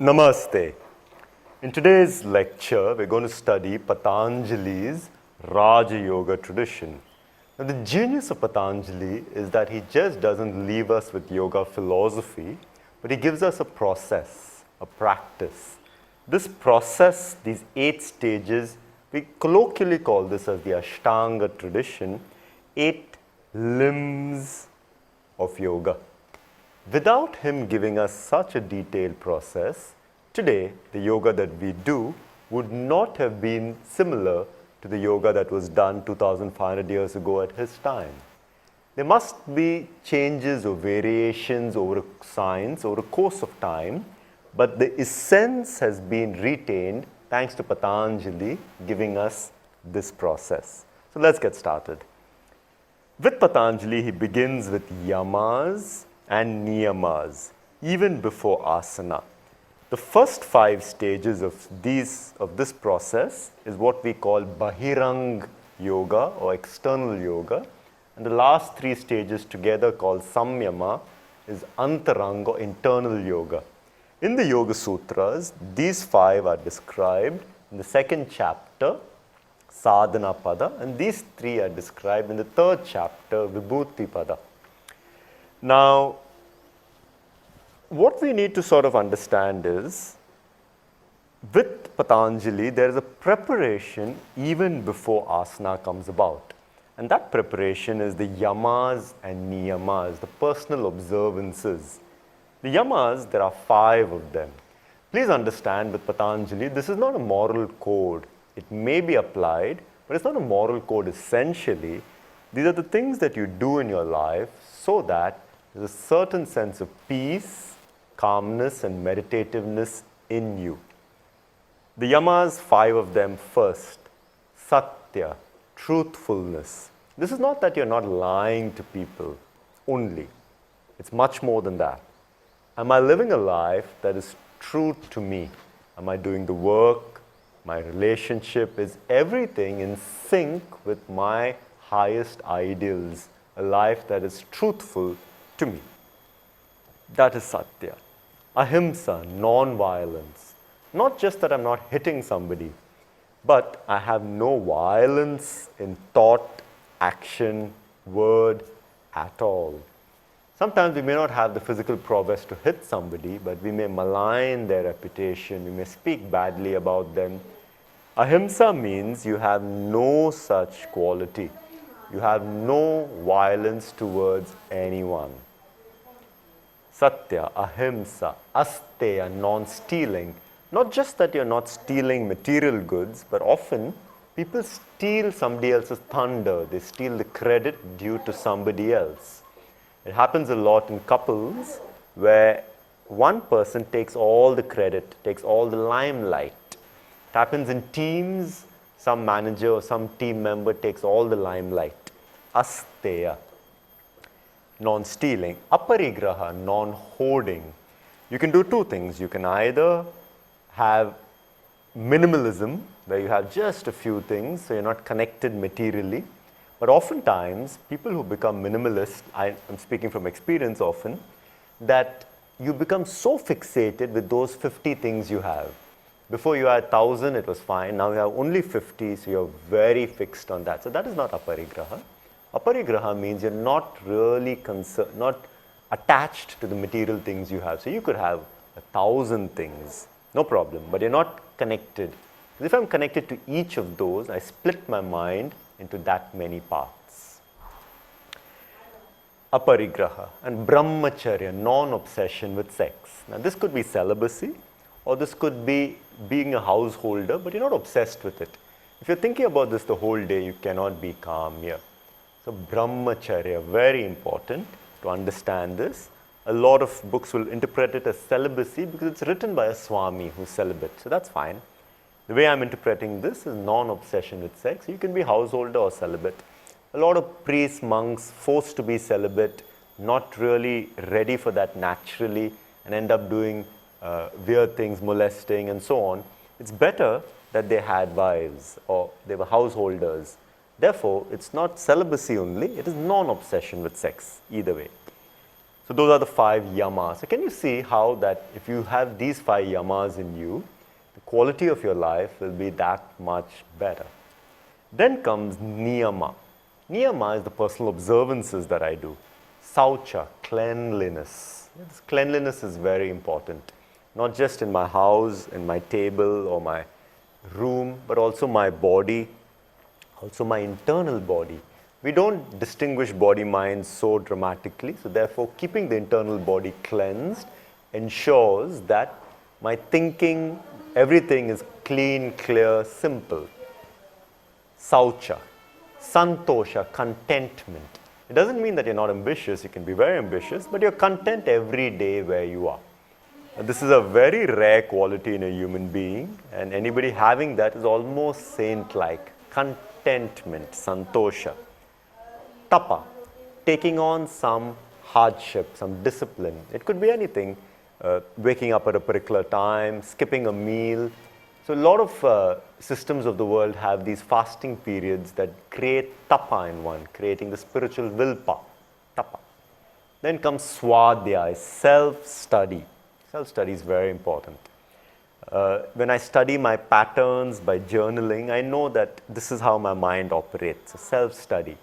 Namaste. In today's lecture, we're going to study Patanjali's Raja Yoga tradition. Now, the genius of Patanjali is that he just doesn't leave us with yoga philosophy, but he gives us a process, a practice. This process, these 8 stages, we colloquially call this as the Ashtanga tradition, 8 limbs of yoga. Without him giving us such a detailed process, today the yoga that we do would not have been similar to the yoga that was done 2,500 years ago at his time. There must be changes or variations over science, over a course of time, but the essence has been retained thanks to Patanjali giving us this process. So let's get started. With Patanjali, he begins with yamas and niyamas, even before asana. The first 5 stages of this process is what we call Bahirang yoga or external yoga, and the last 3 stages together called Samyama is Antarang or internal yoga. In the Yoga Sutras, these 5 are described in the 2nd chapter, Sadhana Pada, and these 3 are described in the 3rd chapter, Vibhuti Pada. Now, what we need to sort of understand is, with Patanjali, there is a preparation even before asana comes about. And that preparation is the yamas and niyamas, the personal observances. The yamas, there are 5 of them. Please understand, with Patanjali, this is not a moral code. It may be applied, but it's not a moral code essentially. These are the things that you do in your life so that there's a certain sense of peace, calmness and meditativeness in you. The yamas, 5 of them first. Satya, truthfulness. This is not that you're not lying to people only. It's much more than that. Am I living a life that is true to me? Am I doing the work? My relationship? Is everything in sync with my highest ideals? A life that is truthful to me. That is Satya. Ahimsa, non-violence. Not just that I'm not hitting somebody, but I have no violence in thought, action, word at all. Sometimes we may not have the physical prowess to hit somebody, but we may malign their reputation, we may speak badly about them. Ahimsa means you have no such quality. You have no violence towards anyone. Satya, ahimsa, asteya, non-stealing. Not just that you're not stealing material goods, but often people steal somebody else's thunder. They steal the credit due to somebody else. It happens a lot in couples where one person takes all the credit, takes all the limelight. It happens in teams, some manager or some team member takes all the limelight. Asteya, non-stealing. Aparigraha, non-hoarding. You can do 2 things. You can either have minimalism, where you have just a few things, so you're not connected materially. But oftentimes, people who become minimalist, I'm speaking from experience often, that you become so fixated with those 50 things you have. Before you had 1,000, it was fine. Now you have only 50, so you're very fixed on that. So that is not aparigraha. Aparigraha means you're not really concerned, not attached to the material things you have. So you could have 1,000 things, no problem, but you're not connected. If I'm connected to each of those, I split my mind into that many parts. Aparigraha and brahmacharya, non-obsession with sex. Now this could be celibacy, or this could be being a householder, but you're not obsessed with it. If you're thinking about this the whole day, you cannot be calm here. So brahmacharya, very important to understand this. A lot of books will interpret it as celibacy because it's written by a Swami who's celibate, so that's fine. The way I'm interpreting this is non-obsession with sex. You can be householder or celibate. A lot of priests, monks, forced to be celibate, not really ready for that naturally, and end up doing weird things, molesting and so on. It's better that they had wives or they were householders. Therefore, it's not celibacy only, it is non-obsession with sex, either way. So those are the 5 yamas. So can you see how that if you have these 5 yamas in you, the quality of your life will be that much better. Then comes niyama. Niyama is the personal observances that I do. Saucha, cleanliness. This cleanliness is very important. Not just in my house, in my table or my room, but also my body, also my internal body. We don't distinguish body mind so dramatically, so therefore keeping the internal body cleansed ensures that my thinking, everything is clean, clear, simple. Saucha, santosha, contentment. It doesn't mean that you're not ambitious, you can be very ambitious, but you're content every day where you are. And this is a very rare quality in a human being, and anybody having that is almost saint-like. Contentment, santosha. Tapa, taking on some hardship, some discipline. It could be anything, waking up at a particular time, skipping a meal. So a lot of systems of the world have these fasting periods that create tapa in one, creating the spiritual willpower, tapa. Then comes swadhyaya, self-study. Self-study is very important. When I study my patterns by journaling, I know that this is how my mind operates, so self-study.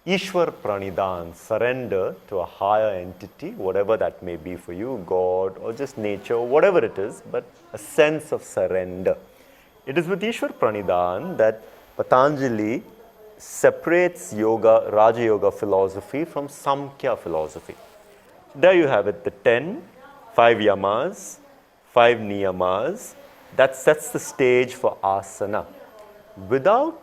Ishwar Pranidhan, surrender to a higher entity, whatever that may be for you, God or just nature, whatever it is, but a sense of surrender. It is with Ishwar Pranidhan that Patanjali separates yoga, Raja Yoga philosophy from Samkhya philosophy. There you have it, the 5 yamas, 5 niyamas. That sets the stage for asana. Without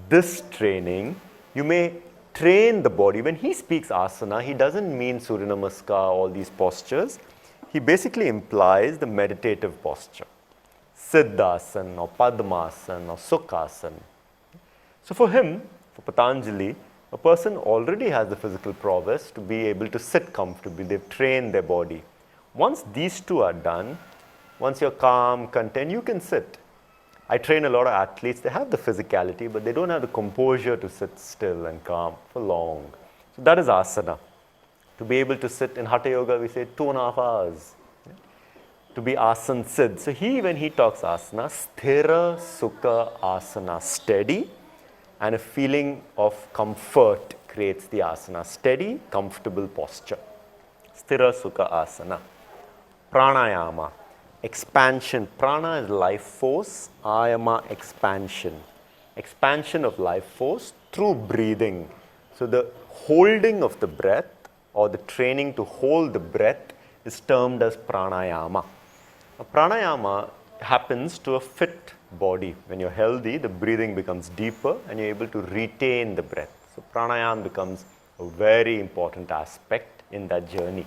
this training, you may train the body. When he speaks asana, he doesn't mean Surya Namaskar, all these postures. He basically implies the meditative posture. Siddhasana or Padmasana or Sukhasana. So for him, for Patanjali, a person already has the physical prowess to be able to sit comfortably. They've trained their body. Once these two are done, once you're calm, content, you can sit. I train a lot of athletes, they have the physicality, but they don't have the composure to sit still and calm for long. So that is asana. To be able to sit in Hatha Yoga, we say 2.5 hours. To be asan siddh. So when he talks asana, sthira sukha asana, steady, and a feeling of comfort creates the asana. Steady, comfortable posture. Sthira sukha asana. Pranayama. Expansion. Prana is life force, ayama expansion. Expansion of life force through breathing. So the holding of the breath or the training to hold the breath is termed as pranayama. Now, pranayama happens to a fit body. When you're healthy, the breathing becomes deeper and you're able to retain the breath. So pranayama becomes a very important aspect in that journey.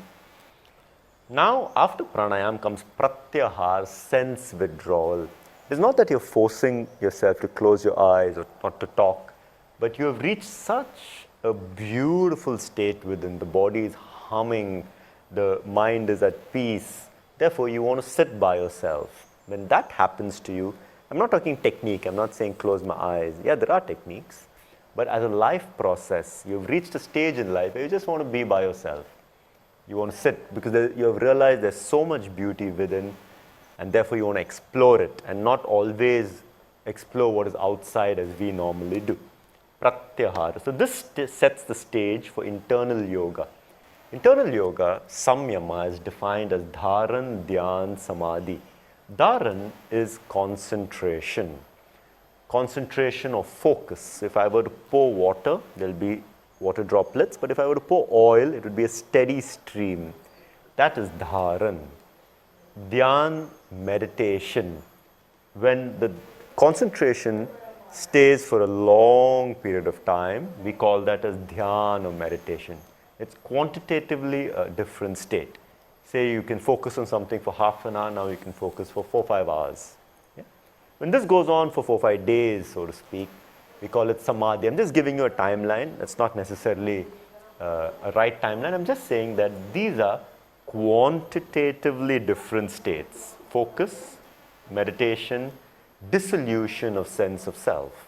Now, after pranayama comes pratyahar, sense withdrawal. It's not that you're forcing yourself to close your eyes or not to talk, but you have reached such a beautiful state within. The body is humming, the mind is at peace. Therefore, you want to sit by yourself. When that happens to you, I'm not talking technique, I'm not saying close my eyes. Yeah, there are techniques, but as a life process, you've reached a stage in life where you just want to be by yourself. You want to sit because you have realized there's so much beauty within, and therefore you want to explore it and not always explore what is outside as we normally do. Pratyahara. So this sets the stage for internal yoga. Internal yoga, samyama, is defined as dharan, dhyan, samadhi. Dharan is concentration. Concentration or focus. If I were to pour water, there'll be water droplets, but if I were to pour oil, it would be a steady stream. That is dharan. Dhyan, meditation. When the concentration stays for a long period of time, we call that as dhyan or meditation. It's quantitatively a different state. Say you can focus on something for half an hour, now you can focus for 4-5 hours. Yeah? When this goes on for 4-5 days, so to speak, we call it samadhi. I'm just giving you a timeline. It's not necessarily a right timeline. I'm just saying that these are quantitatively different states. Focus, meditation, dissolution of sense of self.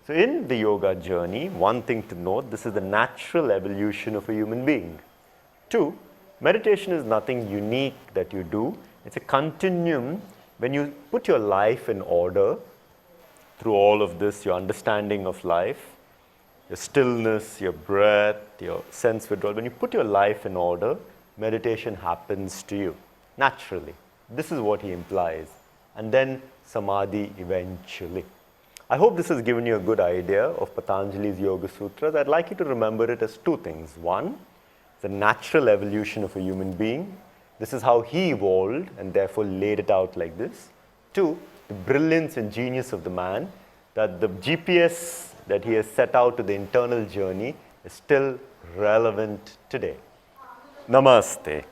So in the yoga journey, one thing to note, this is the natural evolution of a human being. 2, Meditation is nothing unique that you do. It's a continuum. When you put your life in order through all of this, your understanding of life, your stillness, your breath, your sense withdrawal, when you put your life in order, meditation happens to you naturally. This is what he implies. And then samadhi eventually. I hope this has given you a good idea of Patanjali's Yoga Sutras. I'd like you to remember it as two things. One, the natural evolution of a human being. This is how he evolved and therefore laid it out like this. Two, the brilliance and genius of the man, that the GPS that he has set out to the internal journey is still relevant today. Namaste.